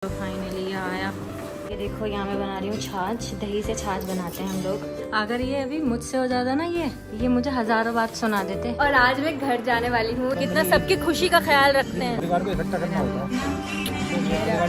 तो फाइनली ये आया। ये देखो यहाँ मैं बना रही हूँ छाछ। दही से छाछ बनाते हैं हम लोग। अगर ये अभी मुझसे हो जाता ना ये मुझे हजारों बात सुना देते। और आज मैं घर जाने वाली हूँ। कितना सबकी खुशी का ख्याल रखते हैं।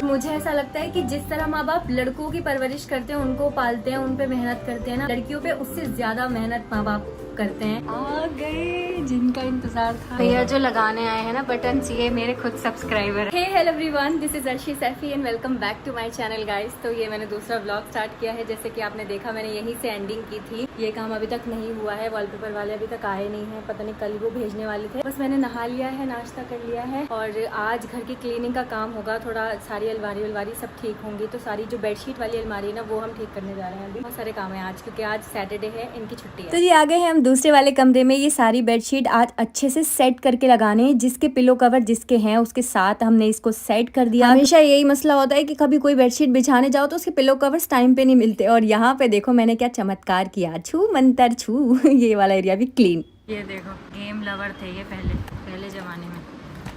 मुझे ऐसा लगता है कि जिस तरह माँ बाप लड़कों की परवरिश करते हैं, उनको पालते हैं, उन पे मेहनत करते हैं ना, लड़कियों पे उससे ज्यादा मेहनत माँ बाप करते हैं। आ गए जिनका इंतजार था। भैया जो लगाने आए हैं ना बटन, ये मेरे खुद सब्सक्राइबर है। Hello everyone, this is Arshi Saifi and welcome back to my channel guys. तो ये मैंने दूसरा व्लॉग स्टार्ट किया है। जैसे कि आपने देखा मैंने यहीं से एंडिंग की थी। ये काम अभी तक नहीं हुआ है। वॉलपेपर वाले अभी तक आए नहीं है। पता नहीं कल वो भेजने वाले थे। बस मैंने नहा लिया है, नाश्ता कर लिया है और आज घर की क्लीनिंग का काम होगा। थोड़ा सारी अलमारी सब ठीक होंगी। तो सारी जो बेडशीट वाली अलमारी है ना, वो हम ठीक करने जा रहे हैं। अभी बहुत सारे काम है आज, क्योंकि आज सैटरडे है, इनकी छुट्टी है। तो ये आ गए हैं हम दूसरे वाले कमरे में। ये सारी बेडशीट आज अच्छे से सेट करके लगाने हैं। जिसके पिलो कवर जिसके हैं उसके साथ हमने इसको सेट कर दिया। हमेशा यही मसला होता है कि कभी कोई बेडशीट बिछाने जाओ तो उसके पिलो कवर्स टाइम पे नहीं मिलते। और यहाँ पे देखो मैंने क्या चमत्कार किया, छू मंतर छू। ये वाला एरिया भी क्लीन। ये देखो गेम लवर थे ये पहले जमाने में।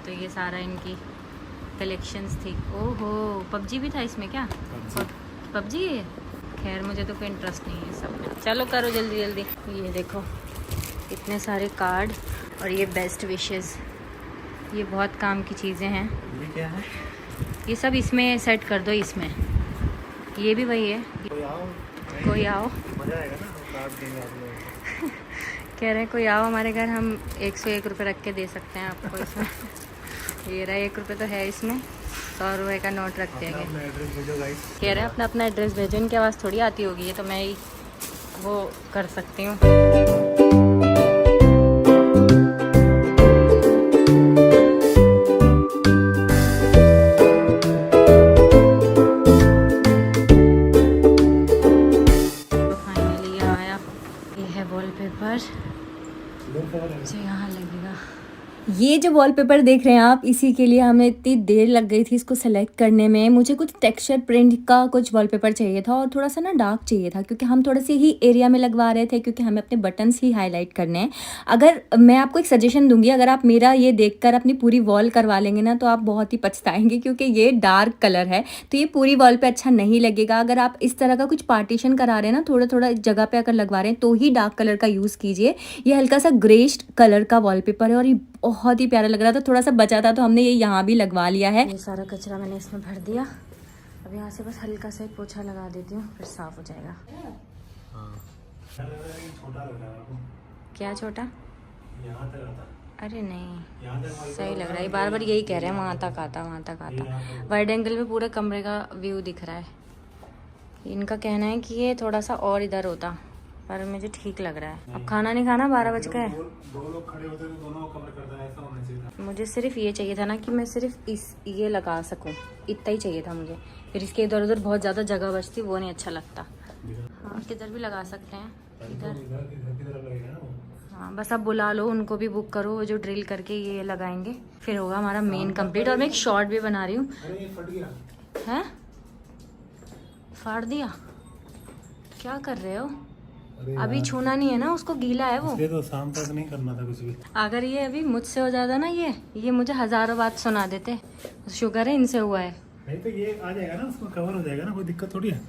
तो ये सारा इनकी कलेक्शंस थी। ओहो पबजी भी था इसमें क्या? पबजी है। खैर मुझे तो कोई इंटरेस्ट नहीं है सब में। चलो करो जल्दी जल्दी। ये देखो इतने सारे कार्ड और ये बेस्ट विशेस। ये बहुत काम की चीज़ें हैं। ये क्या है? ये सब इसमें सेट कर दो। इसमें ये भी वही है। कोई आओ मजा आएगा ना कार्ड देंगे आप लोग। कह रहे हैं कोई आओ हमारे घर, हम 101 रुपये रख के दे सकते हैं आपको इसमें। ये रहा 1 रुपये तो है इसमें। 100 रुपये का नोट रख देंगे। कह रहे हैं अपना अपना एड्रेस भेजो। इनकी आवाज़ थोड़ी आती होगी, ये तो मैं ही वो कर सकती हूँ। तो फाइनली ये आया। ये है वॉलपेपर जो यहाँ लगेगा। ये जो वॉलपेपर देख रहे हैं आप, इसी के लिए हमें इतनी देर लग गई थी इसको सेलेक्ट करने में। मुझे कुछ टेक्सचर प्रिंट का कुछ वॉलपेपर चाहिए था और थोड़ा सा ना डार्क चाहिए था, क्योंकि हम थोड़े से ही एरिया में लगवा रहे थे, क्योंकि हमें अपने बटन्स ही हाईलाइट करने हैं। अगर मैं आपको एक सजेशन दूंगी, अगर आप मेरा ये देखकर अपनी पूरी वॉल करवा लेंगे ना तो आप बहुत ही पछताएंगे, क्योंकि ये डार्क कलर है तो ये पूरी वॉल पे अच्छा नहीं लगेगा। अगर आप इस तरह का कुछ पार्टीशन करा रहे हैं ना, थोड़ा थोड़ा जगह पे अगर लगवा रहे हैं तो ही डार्क कलर का यूज़ कीजिए। ये हल्का सा ग्रेस्ट कलर का वॉलपेपर है और ये बहुत ही प्यारा लग रहा था। थोड़ा सा बचा था तो हमने ये यहाँ भी लगवा लिया है। ये सारा कचरा मैंने इसमें भर दिया। अब यहाँ से बस हल्का सा एक पोछा लगा देती हूँ, फिर साफ हो जाएगा। क्या छोटा? अरे नहीं सही लग रहा है। बार बार यही कह रहे हैं वहाँ तक आता वहाँ तक आता। वाइड एंगल में पूरे कमरे का व्यू दिख रहा है। इनका कहना है कि ये थोड़ा सा और इधर होता, पर मुझे ठीक लग रहा है। अब खाना नहीं खाना, 12 बज गए। दो लोग खड़े होते तो दोनों कवर करता है, ऐसा होना चाहिए था। मुझे सिर्फ ये चाहिए था ना कि मैं सिर्फ ये लगा सकूं, इतना ही चाहिए था मुझे। फिर इसके इधर उधर बहुत ज़्यादा जगह बचती, वो नहीं अच्छा लगता। हाँ किधर भी लगा सकते हैं, इधर। हाँ बस अब बुला लो, उनको भी बुक करो, वो जो ड्रिल करके ये लगाएंगे, फिर होगा हमारा मेन कंप्लीट। और मैं एक शॉर्ट भी बना रही हूँ। है फाड़ दिया? क्या कर रहे हो? अभी छूना नहीं है ना उसको, गीला है वो। तो शाम तक नहीं करना था कुछ भी। अगर ये अभी मुझसे हो जाता ना ये मुझे हजारों बात सुना देते। शुक्र है इनसे हुआ है। नहीं तो ये आ जाएगा ना, उसको कवर हो जाएगा ना, कोई दिक्कत थोड़ी है।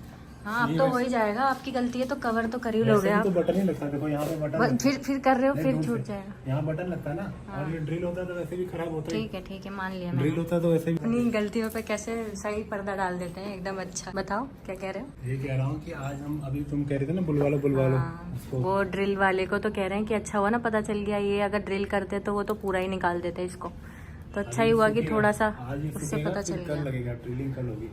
हाँ अब तो हो ही जाएगा। आपकी गलती है तो कवर तो कर ही लोगे आप। तो बटन ही लगता है, देखो यहाँ पे बटन। फिर कर रहे हो, फिर छूट जाएगा। यहाँ बटन लगता है ना। और ये ड्रिल होता है तो वैसे भी खराब होता है। ठीक है मान लिया। ड्रिल होता है तो वैसे भी। अपनी गलतियों पे कैसे सही पर्दा डाल देते हैं एकदम। अच्छा बताओ क्या कह रहे हो? ये कह रहा हूँ कि आज हम अभी तुम कह रहे थे ना बुलवा लो उसको। वो ड्रिल वाले को तो कह रहे हैं कि अच्छा हुआ ना पता चल गया। ये अगर ड्रिल करते तो वो तो पूरा ही निकाल देते इसको। तो अच्छा ही हुआ कि थोड़ा सा उससे पता चल गया।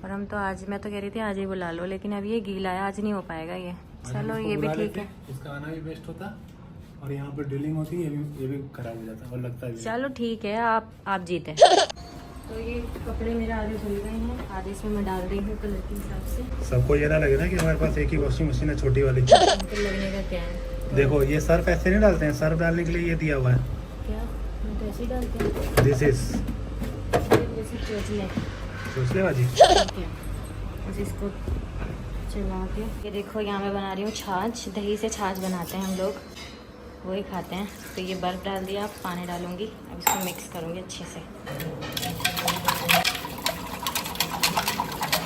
और हम तो आज, मैं तो कह रही थी आज ही बुला लो, लेकिन अब ये गीला है, आज नहीं हो पाएगा ये। चलो ये भी ठीक है। उसका आना भी बेस्ट होता और यहाँ पे ड्रिलिंग होती है, ये भी खराब हो जाता और लगता है। चलो ठीक है, आप जीते। तो ये कपड़े मेरे आधे धुल गए हैं, आधे इसमें मैं डाल रही हूँ कलर के हिसाब से। सबको ये ना लगे ना कि हमारे पास एक ही वॉशिंग मशीन है छोटी वाली। तो लगने का क्या है? देखो ये सर्फ ऐसे नहीं डालते हैं, सर्फ डालने के लिए ये दिया हुआ है। क्या तो ऐसे ही डालते हैं? दिस इज चोचले बाजी। बस इसको चला के, ये देखो यहाँ मैं बना रही हूँ छाछ। दही से छाछ बनाते हैं हम लोग, वही खाते हैं। तो ये बर्फ़ डाल दिया, पानी डालूंगी, अब इसको मिक्स करूँगी अच्छे से।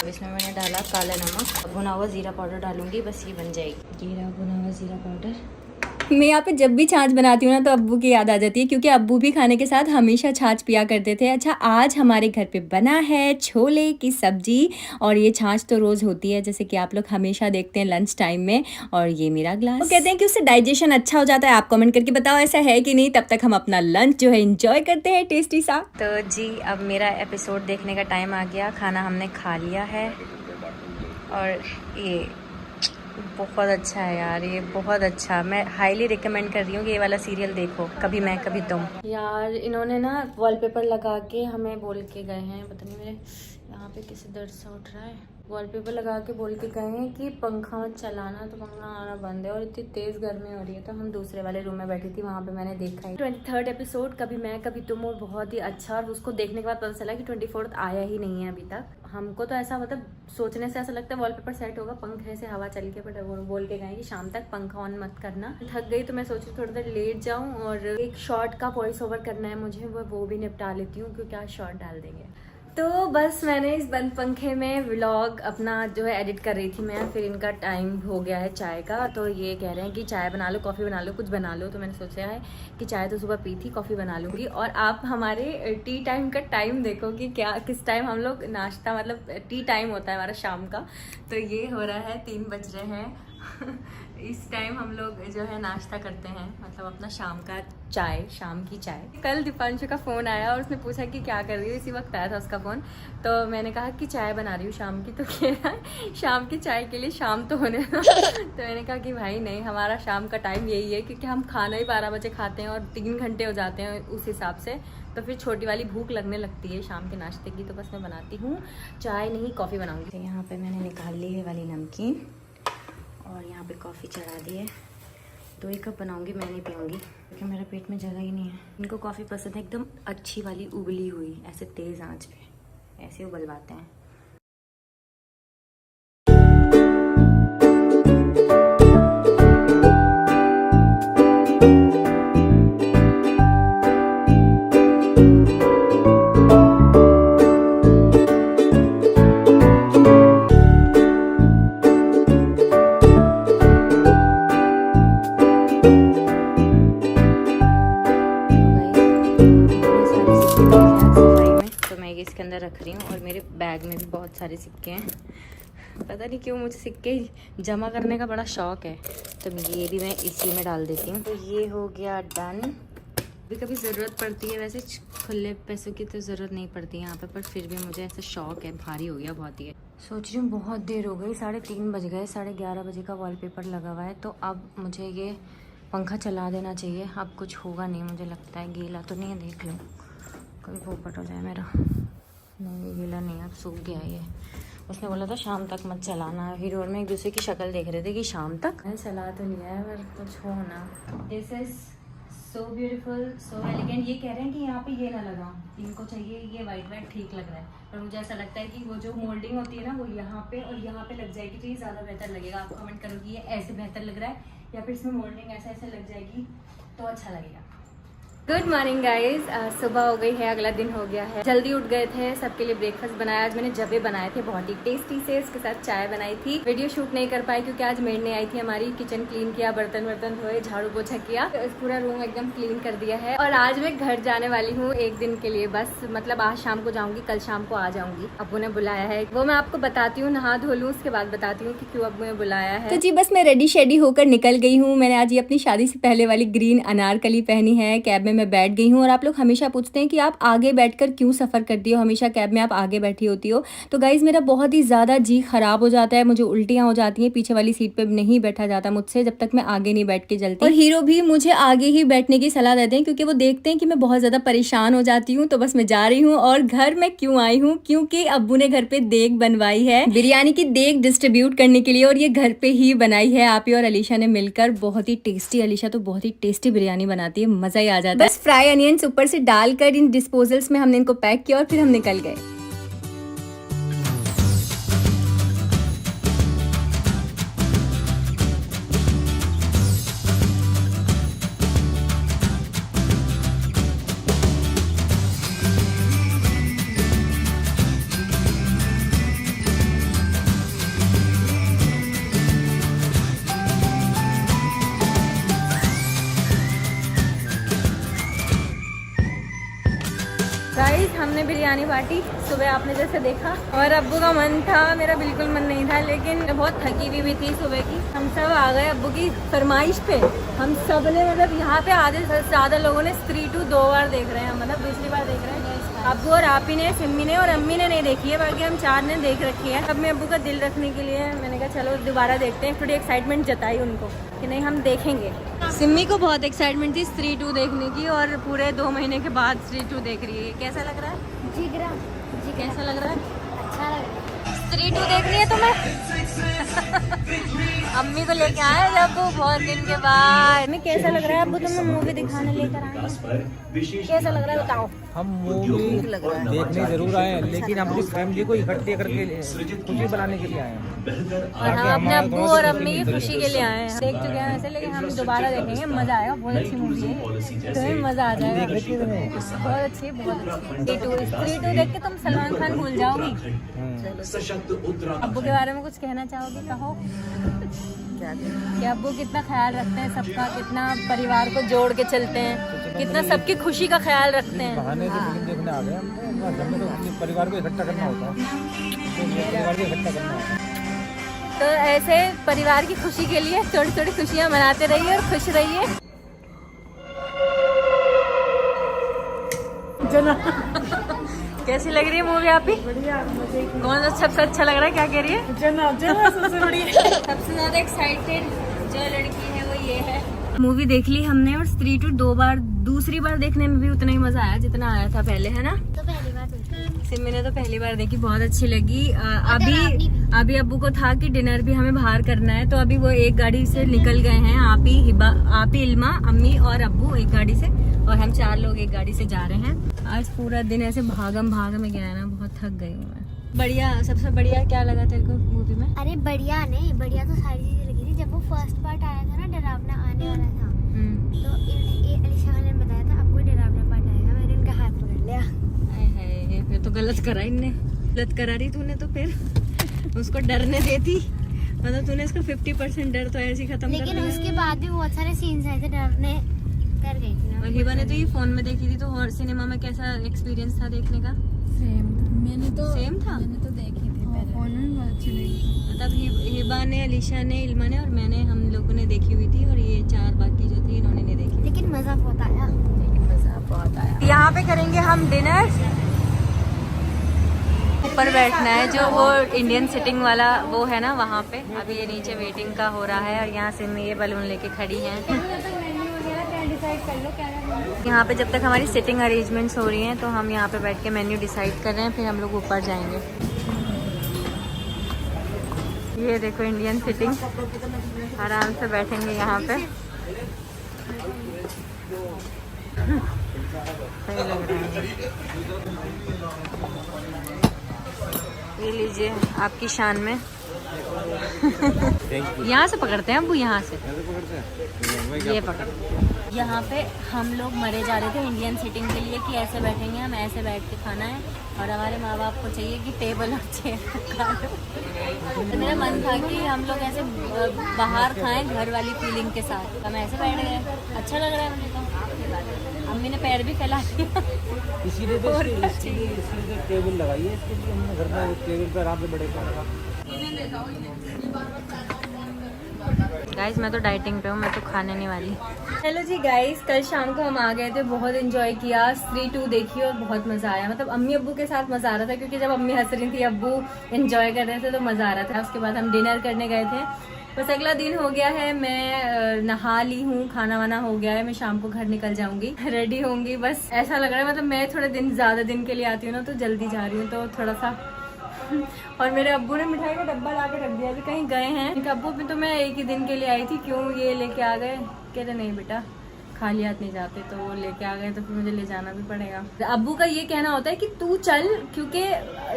अब इसमें मैंने डाला काला नमक, भुना हुआ ज़ीरा पाउडर डालूंगी, बस ये बन जाएगी। ये रहा भुना हुआ ज़ीरा पाउडर। मैं यहाँ पे जब भी छाछ बनाती हूँ ना तो अब्बू की याद आ जाती है, क्योंकि अब्बू भी खाने के साथ हमेशा छाछ पिया करते थे। अच्छा, आज हमारे घर पे बना है छोले की सब्जी, और ये छाछ तो रोज़ होती है जैसे कि आप लोग हमेशा देखते हैं लंच टाइम में। और ये मेरा ग्लास, वो कहते हैं कि उससे डाइजेशन अच्छा हो जाता है। आप कमेंट करके बताओ ऐसा है कि नहीं। तब तक हम अपना लंच जो है इंजॉय करते हैं टेस्टी सा। तो जी अब मेरा एपिसोड देखने का टाइम आ गया। खाना हमने खा लिया है और ये बहुत अच्छा है यार, ये बहुत अच्छा। मैं हाईली रिकमेंड कर रही हूँ कि ये वाला सीरियल देखो, कभी मैं कभी तुम। यार इन्होंने ना वॉलपेपर लगा के हमें बोल के गए हैं, पता नहीं मेरे यहाँ पे किसी दर्द से उठ रहा है। वॉलपेपर लगा के बोल के गए हैं कि पंखा मत चलाना, तो पंखा आना बंद है और इतनी तेज़ गर्मी हो रही है। तो हम दूसरे वाले रूम में बैठी थी, वहाँ पे मैंने देखा है 23rd एपिसोड कभी मैं कभी तुम, और बहुत ही अच्छा। और उसको देखने के बाद पता चला कि 24th आया ही नहीं है अभी तक। हमको तो ऐसा मतलब सोचने से ऐसा लगता है वॉलपेपर सेट होगा, पंखे से हवा चल के, बट वो बोल के गए कि शाम तक पंखा ऑन मत करना। थक गई तो मैं सोची थोड़ी देर लेट जाऊँ, और एक शॉर्ट का वॉइस ओवर करना है मुझे, वो भी निपटा लेती हूँ क्योंकि आज शॉर्ट डाल देंगे। तो बस मैंने इस बंद पंखे में व्लॉग अपना जो है एडिट कर रही थी मैं। फिर इनका टाइम हो गया है चाय का, तो ये कह रहे हैं कि चाय बना लो, कॉफ़ी बना लो, कुछ बना लो। तो मैंने सोचा है कि चाय तो सुबह पी थी, कॉफ़ी बना लूँगी। और आप हमारे टी टाइम का टाइम देखो कि क्या किस टाइम हम लोग नाश्ता, मतलब टी टाइम होता है हमारा शाम का। तो ये हो रहा है 3 बज रहे हैं इस टाइम हम लोग जो है नाश्ता करते हैं, मतलब अपना शाम का चाय, शाम की चाय। कल दीपांशु का फ़ोन आया और उसने पूछा कि क्या कर रही हो, इसी वक्त आया था उसका फ़ोन। तो मैंने कहा कि चाय बना रही हूँ शाम की। तो कह रहा है शाम की चाय के लिए शाम तो होने दो। तो मैंने कहा कि भाई नहीं, हमारा शाम का टाइम यही है, क्योंकि हम खाना ही 12 बजे खाते हैं और 3 घंटे हो जाते हैं उस हिसाब से। तो फिर छोटी वाली भूख लगने लगती है शाम के नाश्ते की। तो बस मैं बनाती हूँ चाय, नहीं कॉफ़ी बनाऊँगी। तो यहाँ पर मैंने निकाल ली है वाली नमकीन, और यहाँ पे कॉफ़ी चढ़ा दी है। 2 ही कप बनाऊंगी, मैं नहीं पीऊँगी क्योंकि मेरे पेट में जगह ही नहीं है। इनको कॉफ़ी पसंद है एकदम अच्छी वाली उबली हुई, ऐसे तेज़ आंच पे ऐसे उबलवाते हैं। इसके अंदर रख रही हूँ, और मेरे बैग में भी बहुत सारे सिक्के हैं। पता नहीं क्यों मुझे सिक्के जमा करने का बड़ा शौक है, तो ये भी मैं इसी में डाल देती हूँ। तो ये हो गया डन। कभी कभी ज़रूरत पड़ती है, वैसे खुले पैसों की तो ज़रूरत नहीं पड़ती यहाँ पे, पर फिर भी मुझे ऐसा शौक है। भारी हो गया बहुत ही है। सोच रही हूँ बहुत देर हो गई, 3:30 बज गए, 11:30 बजे का वॉलपेपर लगा हुआ है। तो अब मुझे ये पंखा चला देना चाहिए। अब कुछ होगा नहीं मुझे लगता है। गीला तो नहीं है, देख लो कभी पोपट हो जाए मेरा। नहीं ये गीला नहीं, अब सूख गया ये। उसने बोला था शाम तक मत चलाना। फिर और मैं एक दूसरे की शक्ल देख रहे थे कि शाम तक। मैंने चला तो लिया है, पर कुछ हो ना। This is so beautiful, so elegant. ये कह रहे हैं कि यहाँ पे ये ना लगाओ, इनको चाहिए ये वाइट वाइट ठीक लग रहा है। पर मुझे ऐसा लगता है कि वो जो मोल्डिंग होती है ना, वो यहाँ पे और यहाँ पे लग जाएगी तो ये ज़्यादा बेहतर लगेगा। आप कमेंट करो कि ये ऐसे बेहतर लग रहा है या फिर इसमें मोल्डिंग ऐसे ऐसे लग जाएगी तो अच्छा लगेगा। गुड मॉर्निंग गाइज, सुबह हो गई है, अगला दिन हो गया है। जल्दी उठ गए थे, सबके लिए ब्रेकफास्ट बनाया। आज मैंने जबे बनाए थे बहुत ही टेस्टी से, इसके साथ चाय बनाई थी। वीडियो शूट नहीं कर पाई क्योंकि आज मेड ने आई थी हमारी। किचन क्लीन किया, बर्तन वर्तन धोए, झाड़ू पोछा किया, पूरा रूम एकदम क्लीन कर दिया है। और आज मैं घर जाने वाली हूँ 1 दिन के लिए बस, मतलब आज शाम को जाऊंगी, कल शाम को आ जाऊंगी। अब्बू ने बुलाया है, वो मैं आपको बताती हूँ, नहा धो लूँ उसके बाद बताती हूँ कि क्यों अब्बू ने बुलाया है। तो जी बस मैं रेडी शेडी होकर निकल गई हूँ। मैंने आज ये अपनी शादी से पहले वाली ग्रीन अनारकली पहनी है। कैब में मैं बैठ गई हूँ, और आप लोग हमेशा पूछते हैं कि आप आगे बैठकर क्यों सफ़र करती हो, हमेशा कैब में आप आगे बैठी होती हो। तो गाइज मेरा बहुत ही ज़्यादा जी खराब हो जाता है, मुझे उल्टियाँ हो जाती हैं। पीछे वाली सीट पे नहीं बैठा जाता मुझसे जब तक मैं आगे नहीं बैठ के चलती। और हीरो भी मुझे आगे ही बैठने की सलाह देते हैं क्योंकि वो देखते हैं कि मैं बहुत ज़्यादा परेशान हो जाती हूँ। तो बस मैं जा रही हूँ। और घर में क्यों आई हूँ, क्योंकि अब्बू ने घर पे देग बनवाई है, बिरयानी की देग डिस्ट्रीब्यूट करने के लिए, और ये घर पे ही बनाई है आप ही और अलीशा ने मिलकर। बहुत ही टेस्टी, अलीशा तो बहुत ही टेस्टी बिरयानी बनाती है, मज़ा ही आ जाता है। बस फ्राई अनियंस ऊपर से डालकर इन डिस्पोजल्स में हमने इनको पैक किया और फिर हम निकल गए। हमने बिरयानी बांटी सुबह, आपने जैसे देखा। और अब्बू का मन था, मेरा बिल्कुल मन नहीं था, लेकिन मैं बहुत थकी हुई भी थी सुबह की। हम सब आ गए अब्बू की फरमाइश पे। हम सब ने मतलब यहाँ पे आधे से ज़्यादा लोगों ने स्त्री 2 2 बार देख रहे हैं, मतलब दूसरी बार देख रहे हैं। अब्बू और आप ही ने, सिम्मी ने और अम्मी ने नहीं देखी है, बाकी हम 4 ने देख रखी है। अब मैं अब्बू का दिल रखने के लिए मैंने कहा चलो दोबारा देखते हैं। थोड़ी एक्साइटमेंट जताई उनको कि नहीं हम देखेंगे। सिम्मी को बहुत एक्साइटमेंट थी स्त्री 2 देखने की, और पूरे 2 महीने के बाद स्त्री 2 देख रही है। कैसा लग रहा है जिगरा? जी कैसा लग रहा है? अच्छा लग रहा है। स्त्री 2 देखनी है तुम्हें? अम्मी को लेके आए जब बहुत दिन के बाद। मैं कैसा लग रहा है अब्बू, तुम्हें मूवी दिखाने लेकर आए, कैसा लग रहा है बताओ? हम मूवी देखने जरूर आए हैं, लेकिन हम अपनी फैमिली को इकट्ठे करके खुशी बनाने के लिए आए हैं। और हम अपने अब्बू और अम्मी की खुशी के लिए आए हैं। देख चुके हैं वैसे, लेकिन हम दोबारा देखेंगे, मजा आएगा। बहुत अच्छी मूवी है, तुम्हें मजा आ जाएगा। बहुत अच्छी, बहुत अच्छी। स्त्री 2 देख के तुम सलमान खान भूल जाओगी। अब्बू के बारे में कुछ कहना चाहोगी? कहो कि अब्बू कितना ख्याल रखते हैं सबका, कितना परिवार को जोड़ के चलते हैं, कितना सबकी खुशी का ख्याल रखते हैं। बहाने से फिल्म देखने आ गए हम, हमें तो अपने परिवार को इकट्ठा करना होता है, परिवार को इकट्ठा करना होता है। तो ऐसे परिवार की खुशी के लिए थोड़ी थोड़ी खुशियाँ मनाते रहिए और खुश रहिए। कैसी लग रही है मूवी आप ही? कौन सबसे अच्छा लग रहा है? क्या कह रही है? जना सबसे बढ़िया। सबसे ज्यादा एक्साइटेड जो लड़की है वो ये है। मूवी देख ली हमने, और स्त्री 2 2 बार, दूसरी बार देखने में भी उतना ही मजा आया जितना आया था पहले, है ना? तो पहली बार देखी। सिम्मी ने तो पहली बार देखी, बहुत अच्छी लगी। अभी अब्बू को था कि डिनर भी हमें बाहर करना है, तो अभी वो एक गाड़ी से निकल गए हैं। आप ही इल्मा, अम्मी और अब्बू एक गाड़ी से, और हम 4 लोग एक गाड़ी से जा रहे हैं। आज पूरा दिन ऐसे भागम में गया ना, बहुत थक गई हूँ मैं। बढ़िया, सबसे बढ़िया क्या लगा तेरे को मूवी में? अरे बढ़िया नहीं, बढ़िया तो सारी चीजें लगी थी। जब वो फर्स्ट पार्ट आया था ना, डरावना आने वाला था, तो अलीशा खान ने बताया था आपको डरावना पार्ट आएगा, मैंने उनका हाथ पकड़ लिया। हाय, फिर तो गलत करा इनने, गलत करा रही तूने तो। फिर उसको डरने देती, मतलब तूने इसका 50% डर तो ऐसे ही खत्म कर दिया। लेकिन उसके बाद भी बहुत सारे सीन्स आए थे, डरने कर गई थी ना। और हिबा ने तो ये फोन में देखी थी, तो और सिनेमा में कैसा एक्सपीरियंस था देखने का? सेम था। मैंने तो देखी थी पहले, फोन में बहुत अच्छी लगी। मतलब हिबा ने, अलीशा ने, इल्मा ने और मैंने, हम लोगों ने देखी हुई थी, और ये 4 बाकी जो थी इन्होंने नहीं देखी। लेकिन मजा बहुत आया। यहाँ पे करेंगे हम डिनर। ऊपर बैठना है, जो वो इंडियन सिटिंग वाला वो है ना, वहाँ पे। अभी ये नीचे वेटिंग का हो रहा है, और यहाँ से मैं ये बलून लेके खड़ी हैं। यहाँ पे जब तक हमारी सिटिंग अरेंजमेंट्स हो रही हैं, तो हम यहाँ पे बैठ के मेन्यू डिसाइड कर रहे हैं, फिर हम लोग ऊपर जाएंगे। ये देखो इंडियन सिटिंग, आराम से बैठेंगे यहाँ पे। सही लग रहा है। ये लीजिए आपकी शान में। यहाँ से पकड़ते हैं अब्बू, यहाँ से ये पकड़। यहाँ पे हम लोग मरे जा रहे थे इंडियन सिटिंग के लिए कि ऐसे बैठेंगे हम, ऐसे बैठ के खाना है, और हमारे माँ बाप को चाहिए कि टेबल और चेयर। तो मेरा मन था कि हम लोग ऐसे बाहर खाएं घर वाली फीलिंग के साथ। हम ऐसे बैठ गए, अच्छा लग रहा है मुझे तो। अम्मी ने पैर भी फैला दिया। इसीलिए तो टेबल लगाई है, इसके लिए हमने घर में टेबल पर आराम से बड़े खाना। गाइस मैं तो डाइटिंग पे हूँ, मैं तो खाने नहीं वाली। हेलो जी गाइस, कल शाम को हम आ गए थे, बहुत एंजॉय किया, स्त्री 2 देखी और बहुत मजा आया। मतलब अम्मी अब्बू के साथ मजा आ रहा था, क्योंकि जब अम्मी हंस रही थी, अब्बू एंजॉय कर रहे थे, तो मजा आ रहा था। उसके बाद हम डिनर करने गए थे। बस अगला दिन हो गया है, मैं नहा ली हूँ, खाना वाना हो गया है, मैं शाम को घर निकल जाऊंगी, रेडी होंगी। बस ऐसा लग रहा है, मतलब मैं थोड़े दिन ज्यादा दिन के लिए आती हूँ ना, तो जल्दी जा रही हूँ, तो थोड़ा सा। और मेरे अब्बू ने मिठाई का डब्बा ला के रख दिया, अभी कहीं गए हैं। अब्बू भी तो मैं एक ही दिन के लिए आई थी, क्यों ये लेके आ गए? कहते नहीं बेटा खाली हाथ नहीं जाते, तो वो लेके आ गए, तो फिर मुझे ले जाना भी पड़ेगा। अब्बू का ये कहना होता है कि तू चल, क्योंकि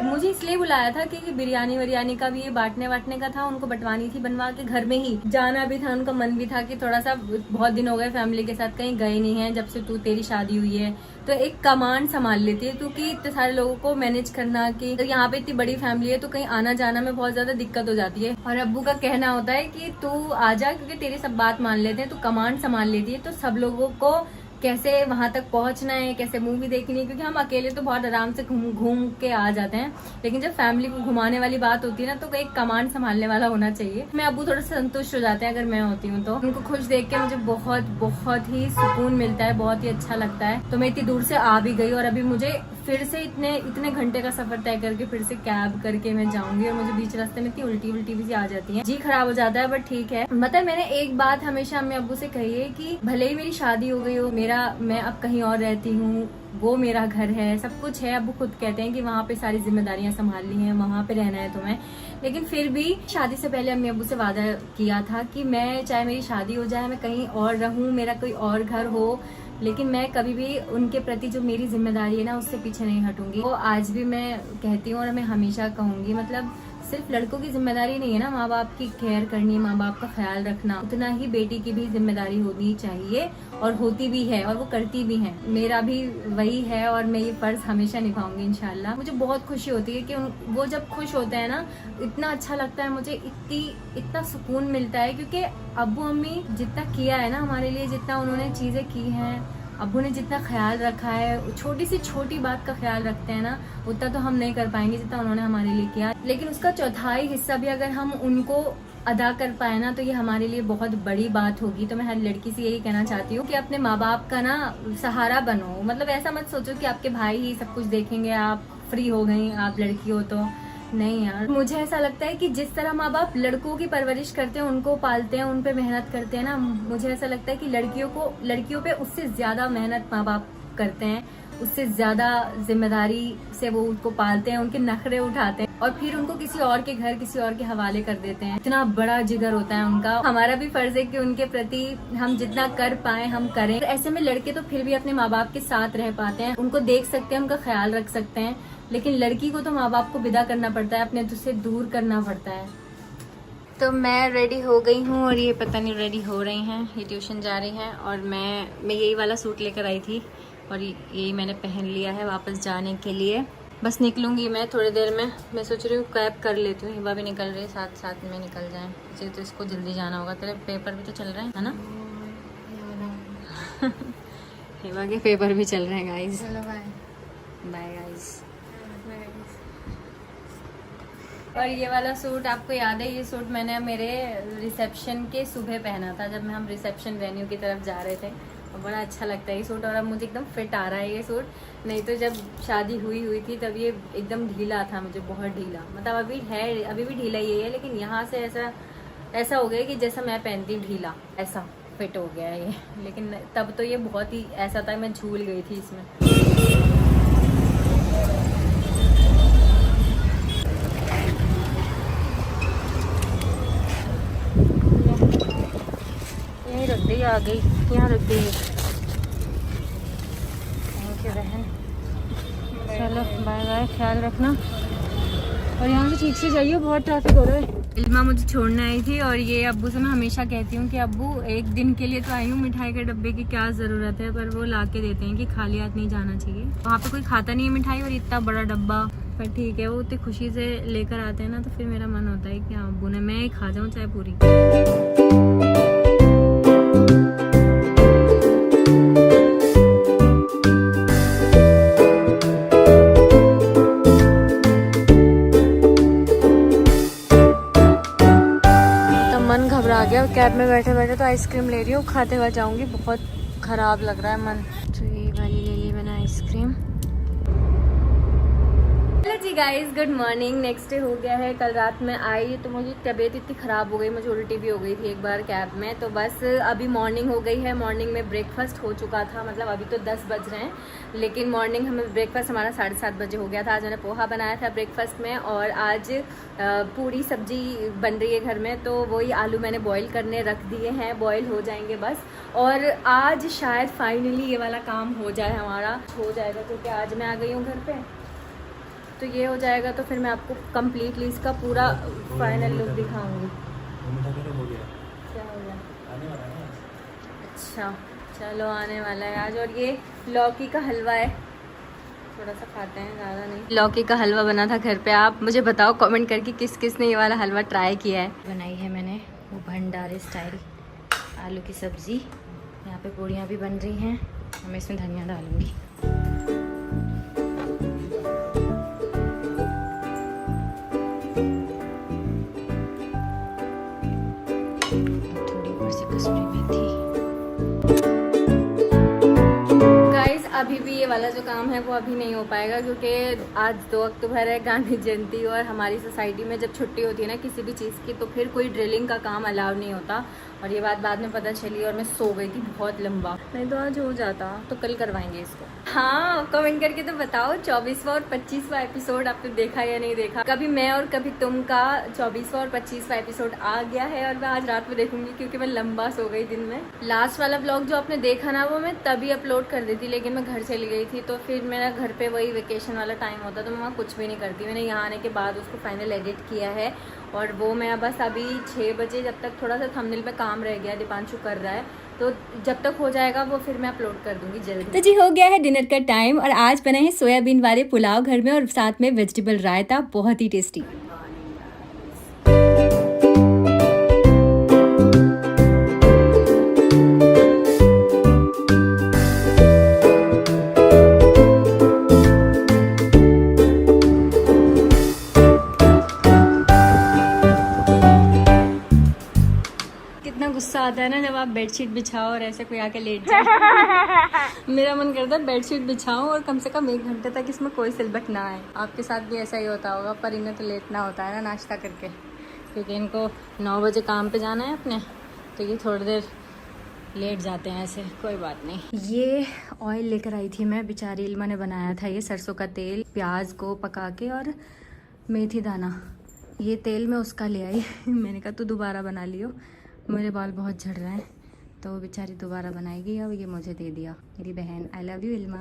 मुझे इसलिए बुलाया था कि बिरयानी वरियानी का भी ये बांटने वाटने का था, उनको बंटवानी थी बनवा के, घर में ही जाना भी था। उनका मन भी था कि थोड़ा सा, बहुत दिन हो गए फैमिली के साथ कहीं गए नहीं है जब से तेरी शादी हुई है, तो एक कमांड संभाल लेती है तू, कि इतने सारे लोगों को मैनेज करना, कि तो यहाँ पे इतनी बड़ी फैमिली है, तो कहीं आना जाना में बहुत ज्यादा दिक्कत हो जाती है। और अब्बू का कहना होता है कि तू आ जा, क्योंकि तेरी सब बात मान लेते हैं, तू कमांड संभाल लेती है, तो सब लोगों को कैसे वहां तक पहुंचना है, कैसे मूवी देखनी है, क्योंकि हम अकेले तो बहुत आराम से घूम के आ जाते हैं, लेकिन जब फैमिली को घुमाने वाली बात होती है ना, तो एक कमांड संभालने वाला होना चाहिए। मैं अब्बू थोड़ा संतुष्ट हो जाते हैं अगर मैं होती हूँ तो। उनको खुश देख के मुझे बहुत बहुत ही सुकून मिलता है, बहुत ही अच्छा लगता है। तो मैं इतनी दूर से आ भी गई और अभी मुझे फिर से इतने घंटे का सफर तय करके फिर से कैब करके मैं जाऊंगी, और मुझे बीच रास्ते में इतनी उल्टी भी सी आ जाती है, जी खराब हो जाता है, बट ठीक है। मतलब मैंने एक बात हमेशा अम्मी अब्बू से कही है कि भले ही मेरी शादी हो गई हो, मैं अब कहीं और रहती हूँ, वो मेरा घर है, सब कुछ है। अब्बू खुद कहते हैं कि वहाँ पे सारी जिम्मेदारियां संभालनी है, वहाँ पे रहना है तुम्हें, लेकिन फिर भी शादी से पहले अम्मी अब्बू से वादा किया था कि मैं चाहे मेरी शादी हो जाए, मैं कहीं और रहूँ, मेरा कोई और घर हो, लेकिन मैं कभी भी उनके प्रति जो मेरी जिम्मेदारी है ना, उससे पीछे नहीं हटूंगी। वो आज भी मैं कहती हूँ और मैं हमेशा कहूंगी। मतलब सिर्फ लड़कों की जिम्मेदारी नहीं है ना माँ बाप की केयर करनी, माँ बाप का ख्याल रखना, उतना ही बेटी की भी जिम्मेदारी होनी चाहिए, और होती भी है, और वो करती भी है। मेरा भी वही है और मैं ये फर्ज हमेशा निभाऊंगी इंशाल्लाह। मुझे बहुत खुशी होती है कि वो जब खुश होते हैं ना, इतना अच्छा लगता है मुझे, इतना सुकून मिलता है, क्योंकि अब्बू अम्मी जितना किया है ना हमारे लिए, जितना उन्होंने चीजें की हैं, अब्बू ने जितना ख्याल रखा है, छोटी सी छोटी बात का ख्याल रखते हैं ना, उतना तो हम नहीं कर पाएंगे जितना उन्होंने हमारे लिए किया। लेकिन उसका चौथाई हिस्सा भी अगर हम उनको अदा कर पाए ना, तो ये हमारे लिए बहुत बड़ी बात होगी। तो मैं हर लड़की से यही कहना चाहती हूँ कि अपने माँ बाप का ना सहारा बनो। मतलब ऐसा मत सोचो कि आपके भाई ही सब कुछ देखेंगे, आप फ्री हो गई, आप लड़की हो तो नहीं यार। मुझे ऐसा लगता है कि जिस तरह माँ बाप लड़कों की परवरिश करते हैं, उनको पालते हैं, उन पे मेहनत करते हैं ना, मुझे ऐसा लगता है कि लड़कियों पे उससे ज्यादा मेहनत माँ बाप करते हैं, उससे ज्यादा जिम्मेदारी से वो उनको पालते हैं, उनके नखरे उठाते हैं, और फिर उनको किसी और के घर, किसी और के हवाले कर देते हैं। इतना बड़ा जिगर होता है उनका। हमारा भी फर्ज है कि उनके प्रति हम जितना कर पाए हम करें। ऐसे में लड़के तो फिर भी अपने माँ बाप के साथ रह पाते हैं, उनको देख सकते हैं, उनका ख्याल रख सकते हैं, लेकिन लड़की को तो माँ बाप को विदा करना पड़ता है, अपने से दूर करना पड़ता है। तो मैं रेडी हो गई हूँ और ये पता नहीं रेडी हो रही हैं, ये ट्यूशन जा रही हैं, और मैं यही वाला सूट लेकर आई थी और यही मैंने पहन लिया है वापस जाने के लिए। बस निकलूंगी मैं थोड़ी देर में। मैं सोच रही हूँ कैब कर लेती हूँ, हिबा भी निकल रही है, साथ साथ में निकल जाएं, इसे तो इसको जल्दी जाना होगा। तेरे पेपर भी तो चल रहे हैं, है ना? हिबा के पेपर भी चल रहे हैं गाइज। Bye guys. और ये वाला सूट आपको याद है, ये सूट मैंने मेरे रिसेप्शन के सुबह पहना था, जब हम रिसेप्शन वेन्यू की तरफ जा रहे थे, और बड़ा अच्छा लगता है ये सूट, और अब मुझे एकदम फिट आ रहा है ये सूट। नहीं तो जब शादी हुई थी तब ये एकदम ढीला था, मुझे बहुत ढीला, मतलब अभी भी ढीला ही है, लेकिन यहाँ से ऐसा हो गया कि जैसा मैं पहनती हूँ ढीला, ऐसा फिट हो गया है ये। लेकिन तब तो ये बहुत ही ऐसा था, मैं झूल गई थी इसमें। रख दी, आ गई, यहाँ रख दी। थैंक यू बहन। चलो बाय बाय, ख्याल रखना, और यहाँ से ठीक से जाइए, बहुत ट्रैफिक हो रहा है। इल्मा मुझे छोड़ने आई थी, और ये अब्बू से मैं हमेशा कहती हूँ कि अब्बू एक दिन के लिए तो आई हूँ, मिठाई के डब्बे की क्या ज़रूरत है, पर वो ला के देते हैं कि खाली हाथ नहीं जाना चाहिए। वहाँ पे कोई खाता नहीं है मिठाई, और इतना बड़ा डब्बा, पर ठीक है, वो इतनी खुशी से लेकर आते हैं ना, तो फिर मेरा मन होता है कि हाँ अब्बू ने, मैं खा जाऊँ चाहे पूरी। घबरा गया कैब में बैठे बैठे, तो आइसक्रीम ले रही हूँ, खाते हुए जाऊंगी, बहुत खराब लग रहा है मन। तो ये वाली ले ली मैंने आइसक्रीम। हेलो जी guys, good morning. Next day हो गया है। कल रात में आई तो मुझे तबीयत इतनी ख़राब हो गई, मुझे उल्टी भी हो गई थी एक बार कैब में। तो बस अभी मॉर्निंग हो गई है, मॉर्निंग में ब्रेकफास्ट हो चुका था, मतलब अभी तो 10 बज रहे हैं, लेकिन मॉर्निंग हमें ब्रेकफास्ट हमारा 7:30 बजे हो गया था। आज मैंने पोहा बनाया था ब्रेकफास्ट में, और आज पूरी सब्जी बन रही है घर में, तो वही आलू मैंने बॉईल करने रख दिए हैं, बॉईल हो जाएंगे बस। और आज शायद फाइनली ये वाला काम हो जाए, हमारा हो जाएगा, क्योंकि आज मैं आ गई हूँ घर पे, तो ये हो जाएगा, तो फिर मैं आपको कम्प्लीटली इसका पूरा फाइनल लुक दिखाऊंगी। क्या हो गया? अच्छा चलो, आने वाला है आज। और ये लौकी का हलवा है, थोड़ा सा खाते हैं, ज़्यादा नहीं। लौकी का हलवा बना था घर पे। आप मुझे बताओ कमेंट करके किस किस ने ये वाला हलवा ट्राई किया है। बनाई है मैंने वो भंडारे स्टाइल आलू की सब्ज़ी, यहाँ पे पूड़ियाँ भी बन रही हैं। मैं इसमें धनिया डालूंगी। थोड़ी ऊपर से कसूरी मेथी। गाइस अभी भी ये वाला जो काम है वो अभी नहीं हो पाएगा क्योंकि आज 2 अक्टूबर है, गांधी जयंती, और हमारी सोसाइटी में जब छुट्टी होती है ना किसी भी चीज़ की तो फिर कोई ड्रिलिंग का काम अलाउ नहीं होता। और ये बात बाद में पता चली और मैं सो गई थी बहुत लंबा। नहीं तो आज हो जाता, तो कल करवाएंगे इसको। हाँ, कमेंट करके तो बताओ 24वां और 25वां एपिसोड आपने देखा या नहीं देखा। कभी मैं और कभी तुम का 24वां और 25वां एपिसोड आ गया है और मैं आज रात में देखूंगी क्योंकि मैं लंबा सो गई दिन में। लास्ट वाला ब्लॉग जो आपने देखा ना वो मैं तभी अपलोड कर दी थी, लेकिन मैं घर चली गई थी तो फिर मेरा घर पे वही वेकेशन वाला टाइम होता तो मैं वहाँ कुछ भी नहीं करती। मैंने यहाँ आने के बाद उसको फाइनल एडिट किया है और वो मैं बस अभी 6 बजे, जब तक थोड़ा सा थंबनेल पे काम रह गया, दीपांशु कर रहा है, तो जब तक हो जाएगा वो फिर मैं अपलोड कर दूंगी जल्दी। तो जी हो गया है डिनर का टाइम और आज बने हैं सोयाबीन वाले पुलाव घर में और साथ में वेजिटेबल रायता, बहुत ही टेस्टी। गुस्सा आता है ना जब आप बेडशीट बिछाओ और ऐसे कोई आके लेट जाए। मेरा मन करता है बेडशीट बिछाऊं और कम से कम 1 घंटे तक इसमें कोई सिलबट ना आए। आपके साथ भी ऐसा ही होता होगा, पर इन्हें तो लेटना होता है ना नाश्ता करके, क्योंकि इनको 9 बजे काम पे जाना है अपने, तो ये थोड़ी देर लेट जाते हैं ऐसे, कोई बात नहीं। ये ऑयल लेकर आई थी मैं, बेचारी इल्मा ने बनाया था ये सरसों का तेल, प्याज को पका के और मेथी दाना, ये तेल मैं उसका ले आई। मैंने कहा तू दोबारा बना लियो, मेरे बाल बहुत झड़ रहे हैं, तो बेचारी दोबारा बनाएगी। अब ये मुझे दे दिया, मेरी बहन, आई लव यू इल्मा।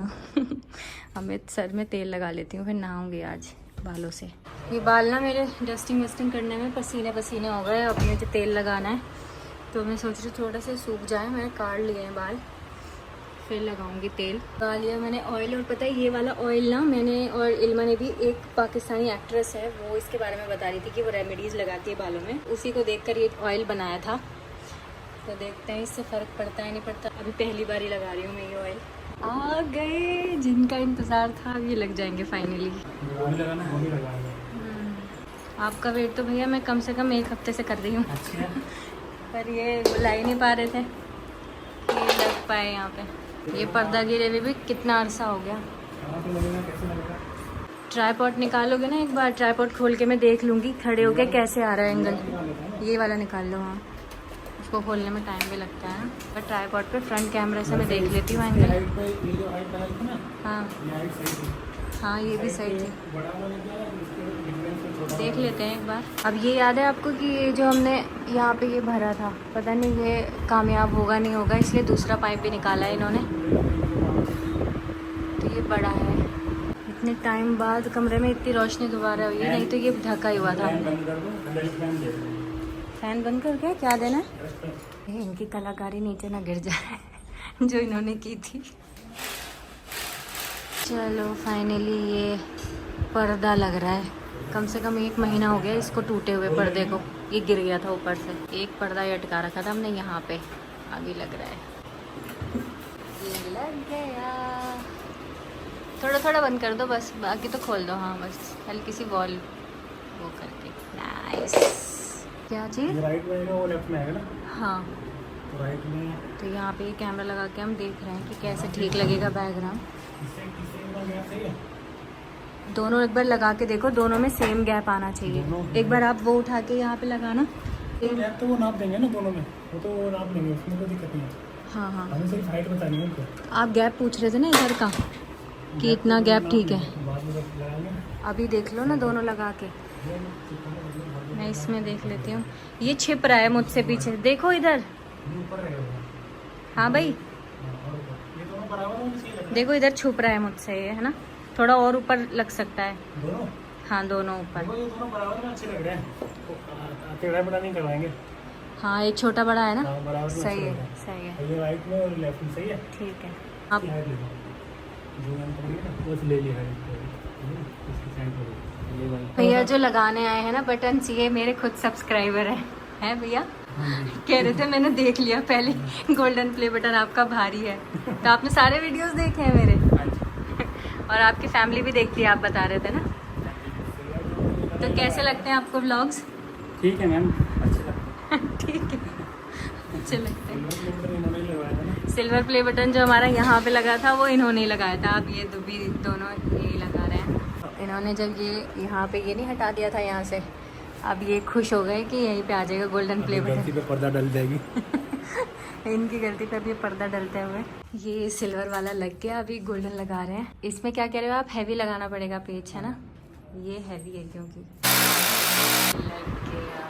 अब मैं सर में तेल लगा लेती हूँ, फिर नहाऊंगी आज बालों से। ये बाल ना मेरे डस्टिंग वस्टिंग करने में पसीने पसीने हो गए। अब मुझे तेल लगाना है तो मैं सोच रही थोड़ा सा सूख जाए, मैंने काट लिए हैं बाल, फिर लगाऊंगी तेल। लगा लिया मैंने ऑयल, और पता है ये वाला ऑयल ना मैंने और इल्मा ने भी, एक पाकिस्तानी एक्ट्रेस है वो इसके बारे में बता रही थी कि वो रेमेडीज़ लगाती है बालों में, उसी को देखकर ये ऑयल बनाया था। तो देखते हैं इससे फ़र्क पड़ता है नहीं पड़ता। अभी पहली बार ही लगा रही हूँ मैं ये ऑयल। आ गए जिनका इंतज़ार था, अब ये लग जाएंगे फाइनली। आपका वेट तो भैया मैं कम से कम 1 हफ्ते से कर रही हूँ। पर ये बुला ही नहीं पा रहे थे ये लग पाए यहाँ पे। ये पर्दा गिरे हुए भी कितना अरसा हो गया। ट्राईपॉड निकालोगे ना एक बार, ट्राईपॉड खोल के मैं देख लूँगी खड़े होके कैसे आ रहा है एंगल। ये वाला निकाल लो। हाँ, उसको खोलने में टाइम भी लगता है, पर ट्राईपॉड पे फ्रंट कैमरे से मैं देख लेती हूँ एंगल। हाँ हाँ, ये भी सही थी, देख लेते हैं एक बार। अब ये याद है आपको कि ये जो हमने यहाँ पे ये भरा था, पता नहीं ये कामयाब होगा नहीं होगा, इसलिए दूसरा पाइप भी निकाला है इन्होंने। तो ये बड़ा है, इतने टाइम बाद कमरे में इतनी रोशनी दोबारा हुई है, नहीं तो ये ढका ही हुआ था। फैन बंद कर गया, क्या देना है? इनकी कलाकारी नीचे ना गिर जाए जो इन्होंने की थी। चलो फाइनली ये पर्दा लग रहा है। कम से कम 1 महीना हो गया इसको टूटे हुए पर्दे को, ये गिर गया था ऊपर से। एक पर्दा ये अटका रखा था हमने यहाँ पे, अभी लग रहा है ये लग गया। थोड़ा थोड़ा बंद कर दो बस, बाकी तो खोल दो। हाँ बस हल्की सी वॉल वो करके। नाइस। क्या चीज़? राइट में है वो लेफ्ट में है ना? हाँ तो राइट में। तो यहाँ पे कैमरा लगा के हम देख रहे हैं कि कैसे ठीक लगेगा बैकग्राउंड। दोनों एक बार लगा के देखो, दोनों में सेम गैप आना चाहिए। एक बार आप वो उठा के यहाँ पे लगाना। गैप तो वो नाप देंगे ना दोनों में, वो तो वो नाप लेंगे, उसमें कोई दिक्कत नहीं है। हाँ हाँ, हमें सिर्फ हाइट बतानी है उनको। आप गैप पूछ रहे थे ना इधर का कि इतना गैप ठीक है। बाद में जब लगाएंगे अभी देख लो ना दोनों लगा के। मैं इसमें देख लेती हूँ। ये छिप रहा है मुझसे पीछे, देखो इधर। ऊपर रहेगा। हाँ भाई ये दोनों बराबर होने चाहिए। देखो इधर छुप रहा है मुझसे, ये है ना, थोड़ा और ऊपर लग सकता है। दोनों? हाँ दोनों ऊपर। देखो ये दोनों बराबर में अच्छे लग रहे हैं। टेढ़ा बड़ा नहीं करवाएंगे। हाँ एक छोटा बड़ा है ना। हाँ, बराबर में सही अच्छे है, लग रहे हैं। सही है। ये राइट में और लेफ्ट में सही है। ठीक है। आप इसकी हाइट ले लो। जो मैंने पकड़ी है ना, वो ले लिया है। इसकी साइड पर ले भाई। भैया जो लगाने आए हैं ना बटन, ये मेरे खुद सब्सक्राइबर हैं भैया। कह रहे थे मैंने देख लिया पहले, गोल्डन प्ले बटन आपका भारी है। तो आपने सारे वीडियोस देखे हैं मेरे, और आपकी फैमिली भी देखती है, आप बता रहे थे ना। तो कैसे लगते हैं आपको व्लॉग्स? ठीक है मैम, अच्छे लगते हैं। ठीक है, अच्छे लगते हैं। इन्होंने लगवाया था ना। सिल्वर प्ले बटन जो हमारा यहाँ पे लगा था वो इन्होंने ही लगाया था। अब ये दोनों ये लगा रहे हैं। इन्होंने जब ये यहाँ पे ये नहीं हटा दिया था यहाँ से, अब ये खुश हो गए कि यहीं पे आ जाएगा गोल्डन प्ले बटन। गलती पे पर्दा डल जाएगी। इनकी गलती पे भी पर्दा डलते हुए ये सिल्वर वाला लग गया, अभी गोल्डन लगा रहे हैं। इसमें क्या कह रहे हो आप, हैवी लगाना पड़ेगा पेज, है ना? ये हैवी है क्योंकि लग गया,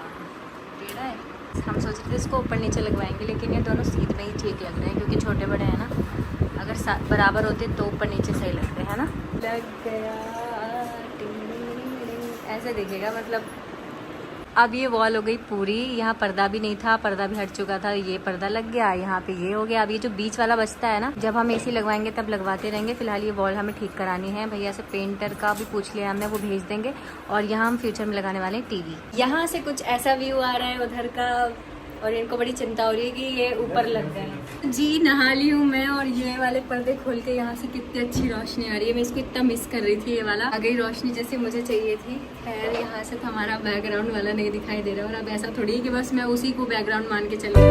टेढ़ा है। हम सोच रहे थे इसको ऊपर नीचे लगवाएंगे, लेकिन ये दोनों सीध में ही ठीक लग रहे हैं क्योंकि छोटे बड़े हैं ना। अगर बराबर होते तो ऊपर नीचे सही लगते हैं ना। लग गया, ऐसे दिखेगा मतलब। अब ये वॉल हो गई पूरी, यहाँ पर्दा भी नहीं था, पर्दा भी हट चुका था, ये पर्दा लग गया, यहाँ पे ये हो गया। अब ये जो बीच वाला बचता है ना, जब हम एसी लगवाएंगे तब लगवाते रहेंगे। फिलहाल ये वॉल हमें ठीक करानी है। भैया से पेंटर का भी पूछ लिया हमने, वो भेज देंगे। और यहाँ हम फ्यूचर में लगाने वाले हैं टीवी। यहाँ से कुछ ऐसा व्यू आ रहा है उधर का, और इनको बड़ी चिंता हो रही है कि ये ऊपर लग गए। जी नहा ली हूँ मैं, और ये वाले पर्दे खोल के यहाँ से कितनी अच्छी रोशनी आ रही है। मैं इसको इतना मिस कर रही थी, ये वाला आ गई रोशनी जैसे मुझे चाहिए थी। खैर यहाँ से तो हमारा बैकग्राउंड वाला नहीं दिखाई दे रहा, और अब ऐसा थोड़ी है कि बस मैं उसी को बैकग्राउंड मान के चली गई।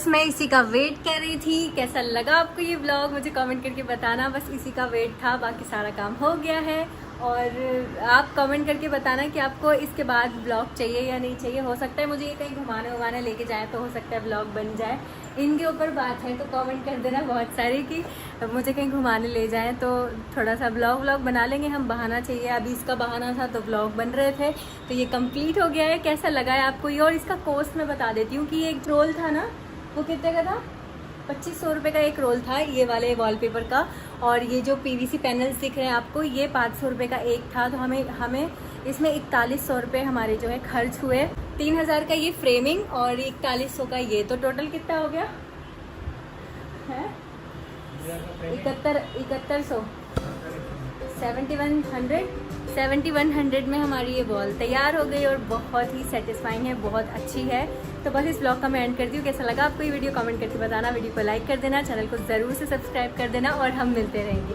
मैं इसी का वेट कर रही थी। कैसा लगा आपको ये व्लॉग मुझे कमेंट करके बताना। बस इसी का वेट था, बाकी सारा काम हो गया है। और आप कमेंट करके बताना कि आपको इसके बाद व्लॉग चाहिए या नहीं चाहिए। हो सकता है मुझे ये कहीं घुमाने लेके जाए तो हो सकता है व्लॉग बन जाए, इनके ऊपर बात है। तो कमेंट कर देना बहुत सारे कि मुझे कहीं घुमाने ले जाएं तो थोड़ा सा व्लॉग बना लेंगे हम। बहाना चाहिए, अभी इसका बहाना था तो व्लॉग बन रहे थे, तो ये कंप्लीट हो गया है। कैसा लगा है आपको ये? और इसका कॉस्ट मैं बता देती हूँ कि एक रोल था ना, वो कितने का था? 2500 रुपये का एक रोल था ये वाले वॉलपेपर का। और ये जो पीवीसी पैनल्स दिख रहे हैं आपको, ये 500 रुपये का एक था। तो हमें इसमें 4100 रुपये हमारे जो है खर्च हुए। 3000 का ये फ्रेमिंग और 4100 का ये, तो टोटल कितना हो गया है? 7100 7100 में हमारी ये वॉल तैयार हो गई और बहुत ही सेटिस्फाइंग है, बहुत अच्छी है। तो बस इस ब्लॉग का मैं एंड करती हूँ। कैसा लगा आपको ये वीडियो कमेंट करके बताना। वीडियो को लाइक कर देना, चैनल को ज़रूर से सब्सक्राइब कर देना, और हम मिलते रहेंगे।